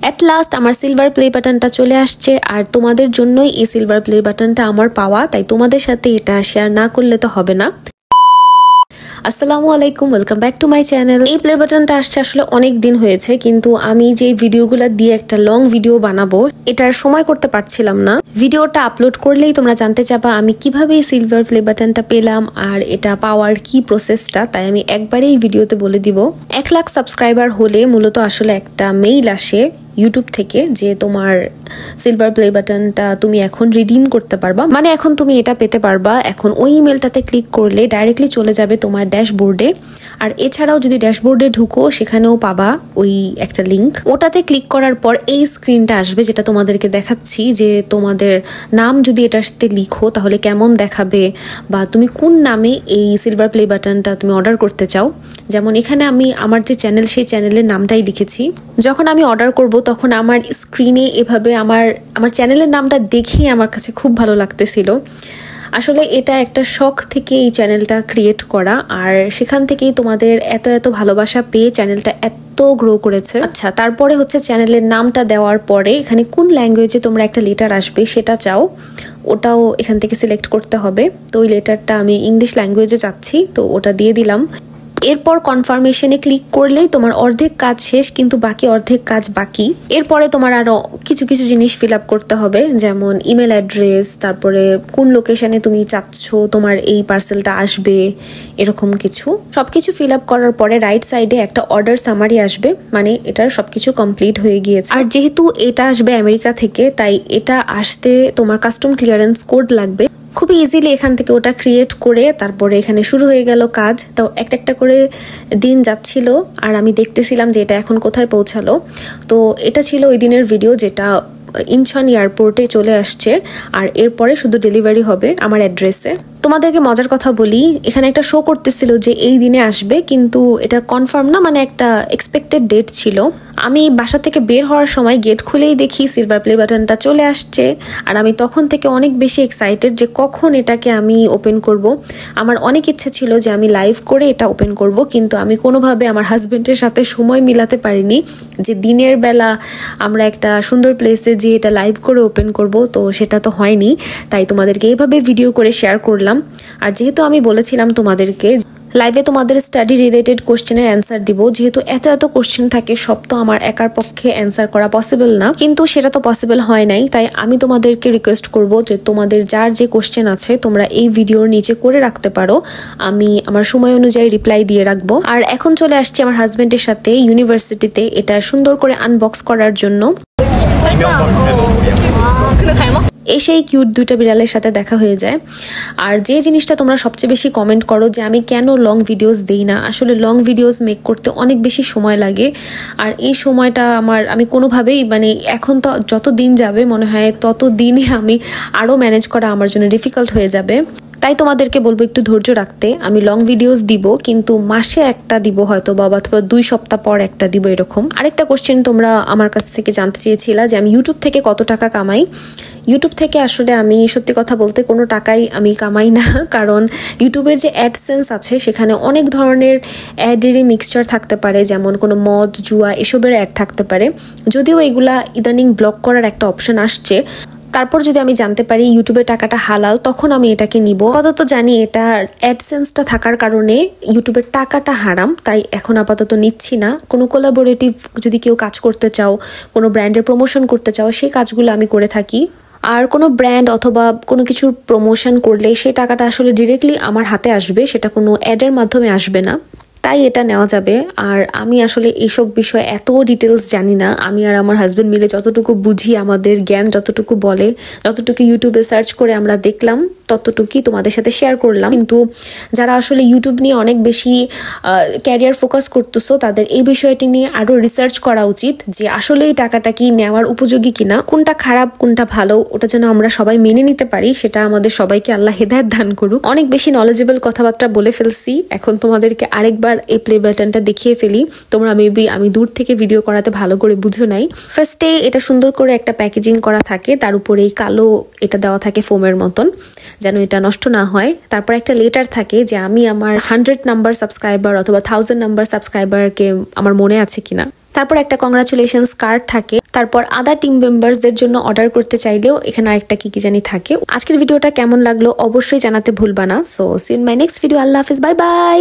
At last আমার silver play বাটনটা চলে আসছে, আর তোমাদের জন্যই এই সিলভার প্লে বাটনটা আমার পাওয়া, তাই তোমাদের সাথে এটা শেয়ার না করলে তো হবে না। আসসালামু আলাইকুম, welcome back to my channel. এই প্লে বাটনটা আসছে আসলে অনেক দিন হয়েছে, কিন্তু আমি যে ভিডিওগুলো দিয়ে একটা লং ভিডিও বানাবো এটার সময় করতে পারছিলাম না। ভিডিওটা আপলোড করলেই তোমরা জানতে চাবা আমি কিভাবে এই সিলভার প্লে বাটনটা পেলাম আর এটা পাওয়ার কি প্রসেসটা, তাই আমি একবারেই ভিডিওতে বলে দিব। 1 লাখ সাবস্ক্রাইবার হলে মূলত আসলে একটা মেইল আসে ইউটিউব থেকে যে তোমার সিলভার প্লে বাটনটা তুমি এখন রিডিম করতে পারবা, মানে এখন তুমি এটা পেতে পারবা। এখন ওই ইমেলটাতে ক্লিক করলে ডাইরেক্টলি চলে যাবে তোমার ড্যাশবোর্ডে, আর এছাড়াও যদি ড্যাশবোর্ডে ঢুকো সেখানেও পাবা ওই একটা লিংক। ওটাতে ক্লিক করার পর এই স্ক্রিনটা আসবে যেটা তোমাদেরকে দেখাচ্ছি, যে তোমাদের নাম যদি এটার সাথে লিখো তাহলে কেমন দেখাবে, বা তুমি কোন নামে এই সিলভার প্লে বাটনটা তুমি অর্ডার করতে চাও। যেমন এখানে আমি আমার যে চ্যানেল সেই চ্যানেলের নামটাই লিখেছি। যখন আমি অর্ডার করব তখন আমার স্ক্রিনে এভাবে আমার চ্যানেলের নামটা দেখে আমার কাছে খুব ভালো লাগতেছিল। আসলে এটা একটা শখ থেকে এই চ্যানেলটা ক্রিয়েট করা, আর সেখান থেকেই তোমাদের এত ভালোবাসা পেয়ে চ্যানেলটা এত গ্রো করেছে। আচ্ছা, তারপরে হচ্ছে চ্যানেলের নামটা দেওয়ার পরে এখানে কোন ল্যাঙ্গুয়েজে তোমরা একটা লেটার আসবে সেটা চাও, ওটাও এখান থেকে সিলেক্ট করতে হবে। তো ওই লেটারটা আমি ইংলিশ ল্যাঙ্গুয়েজে চাচ্ছি, তো ওটা দিয়ে দিলাম। এরপর কনফার্মেশনে ক্লিক করলেই তোমার অর্ধেক কাজ শেষ, কিন্তু বাকি অর্ধেক কাজ বাকি। এরপরে তোমার আরো কিছু জিনিস ফিল আপ করতে হবে, যেমন ইমেল অ্যাড্রেস, তারপরে কোন লোকেশনে তুমি চাচ্ছ তোমার এই পার্সেলটা আসবে, এরকম কিছু সবকিছু ফিল আপ করার পরে রাইট সাইডে একটা অর্ডার সামারি আসবে, মানে এটার সবকিছু কমপ্লিট হয়ে গিয়েছে। আর যেহেতু এটা আসবে আমেরিকা থেকে, তাই এটা আসতে তোমার কাস্টম ক্লিয়ারেন্স কোড লাগবে। খুব ইজিলি এখান থেকে ওটা ক্রিয়েট করে তারপরে এখানে শুরু হয়ে গেল কাজ। তো একটা করে দিন যাচ্ছিল আর আমি দেখতেছিলাম যে এটা এখন কোথায় পৌঁছালো। তো এটা ছিল ওই দিনের ভিডিও যেটা ইনচন এয়ারপোর্টে চলে আসছে, আর এরপরে শুধু ডেলিভারি হবে আমার অ্যাড্রেসে। তোমাদেরকে মজার কথা বলি, এখানে একটা শো করতেছিল যে এই দিনে আসবে, কিন্তু এটা কনফার্ম না, মানে একটা এক্সপেক্টেড ডেট ছিল। আমি বাসা থেকে বের হওয়ার সময় গেট খুলেই দেখি সিলভার প্লে বাটনটা চলে আসছে, আর আমি তখন থেকে অনেক বেশি এক্সাইটেড যে কখন এটাকে আমি ওপেন করব। আমার অনেক ইচ্ছে ছিল যে আমি লাইভ করে এটা ওপেন করব, কিন্তু আমি কোনোভাবে আমার হাজবেন্ডের সাথে সময় মিলাতে পারিনি যে দিনের বেলা আমরা একটা সুন্দর প্লেসে যে এটা লাইভ করে ওপেন করব, তো সেটা তো হয়নি। তাই তোমাদেরকে এইভাবে ভিডিও করে শেয়ার করলাম। আর যেহেতু আমি বলেছিলাম তোমাদেরকে লাইভে তোমাদের স্টাডি রিলেটেড কোশ্চেনের অ্যান্সার দিব, যেহেতু এত কোশ্চেন থাকে সব তো আমার একার পক্ষে অ্যান্সার করা পসিবল না, কিন্তু সেটা তো পসিবল হয় নাই। তাই আমি তোমাদেরকে রিকোয়েস্ট করব যে তোমাদের যার যে কোশ্চেন আছে তোমরা এই ভিডিওর নিচে করে রাখতে পারো, আমি আমার সময় অনুযায়ী রিপ্লাই দিয়ে রাখবো। আর এখন চলে আসছি আমার হাজবেন্ডের সাথে ইউনিভার্সিটিতে এটা সুন্দর করে আনবক্স করার জন্য। এসেই কিউট দুইটা বিড়ালের সাথে দেখা হয়ে যায়। আর যে জিনিসটা তোমরা সবচেয়ে বেশি কমেন্ট করো যে আমি কেন লং ভিডিওস দেই না, আসলে লং ভিডিওস মেক করতে অনেক বেশি সময় লাগে, আর এই সময়টা আমি কোনোভাবেই মানে এখন তো যত দিন যাবে মনে হয় তত দিনই আমি আরও ম্যানেজ করা আমার জন্য ডিফিকাল্ট হয়ে যাবে। তাই তোমাদেরকে বলবো একটু ধৈর্য রাখতে। আমি লং ভিডিওস দিব, কিন্তু মাসে একটা দিব হয়তো, বা অথবা 2 সপ্তাহ পর একটা দিব এরকম। আরেকটা কোশ্চেন তোমরা আমার কাছ থেকে জানতে চেয়েছিলা যে আমি ইউটিউব থেকে কত টাকা কামাই। ইউটিউব থেকে আসলে আমি সত্যি কথা বলতে কোনো টাকাই আমি কামাই না, কারণ ইউটিউবের যে অ্যাডসেন্স আছে সেখানে অনেক ধরনের অ্যাডেরই মিক্সচার থাকতে পারে, যেমন কোনো মদ জুয়া এসবের অ্যাড থাকতে পারে। যদিও এগুলা ইদানিং ব্লক করার একটা অপশন আসছে, তারপর যদি আমি জানতে পারি ইউটিউবের টাকাটা হালাল তখন আমি এটাকে নিব। আপাতত জানি এটা অ্যাডসেন্সটা থাকার কারণে ইউটিউবের টাকাটা হারাম, তাই এখন আপাতত নিচ্ছি না। কোনো কোলাবোরেটিভ যদি কেউ কাজ করতে চাও, কোনো ব্র্যান্ডের প্রমোশন করতে চাও, সেই কাজগুলো আমি করে থাকি। আর কোনো ব্র্যান্ড অথবা কোনো কিছুর প্রমোশন করলে সেই টাকাটা আসলে ডিরেক্টলি আমার হাতে আসবে, সেটা কোনো অ্যাডের মাধ্যমে আসবে না, তাই এটা নেওয়া যাবে। আর আমি আসলে এইসব বিষয়ে এত ডিটেলস জানি না, আমি আর আমার হাজবেন্ড মিলে যতটুকু বুঝি, আমাদের জ্ঞান যতটুকু বলে, যতটুকু ইউটিউবে সার্চ করে আমরা দেখলাম ততটুকুই তোমাদের সাথে শেয়ার করলাম। কিন্তু যারা আসলে ইউটিউব নিয়ে অনেক বেশি ক্যারিয়ার ফোকাস করতেছো তাদের এই বিষয়টি নিয়ে আরো রিসার্চ করা উচিত, যে আসলে এই টাকাটা কি নেওয়ার উপযোগী কিনা, কোনটা খারাপ কোনটা ভালো, ওটা যেন আমরা সবাই মেনে নিতে পারি। সেটা আমাদের সবাইকে আল্লাহ হেদায়েত দান করুক। অনেক বেশি নলেজেবল কথাবার্তা বলে ফেলছি, এখন তোমাদেরকে আরেকবার এই প্লে বাটনটা দেখিয়ে ফেলি। তোমরা মেবি আমি দূর থেকে ভিডিও করাতে ভালো করে বুঝো নাই। ফার্স্টে এটা সুন্দর করে একটা প্যাকেজিং করা থাকে, তার উপরে এই কালো এটা দেওয়া থাকে ফোমের মতন, যেন এটা নষ্ট না হয়। তারপর একটা লেটার থাকে যে আমি আমার 100 নাম্বার সাবস্ক্রাইবার অথবা 1000 নাম্বার সাবস্ক্রাইবারকে আমার মনে আছে কিনা। তারপর একটা কংগ্রাচুলেশনস কার্ড থাকে। তারপর আদার টিম মেম্বারসদের জন্য অর্ডার করতে চাইলেও এখানে আরেকটা কি জানি থাকে। আজকের ভিডিওটা কেমন লাগলো অবশ্যই জানাতে ভুলবা না। So see in my next video. আল্লাহ হাফিজ, বাই বাই।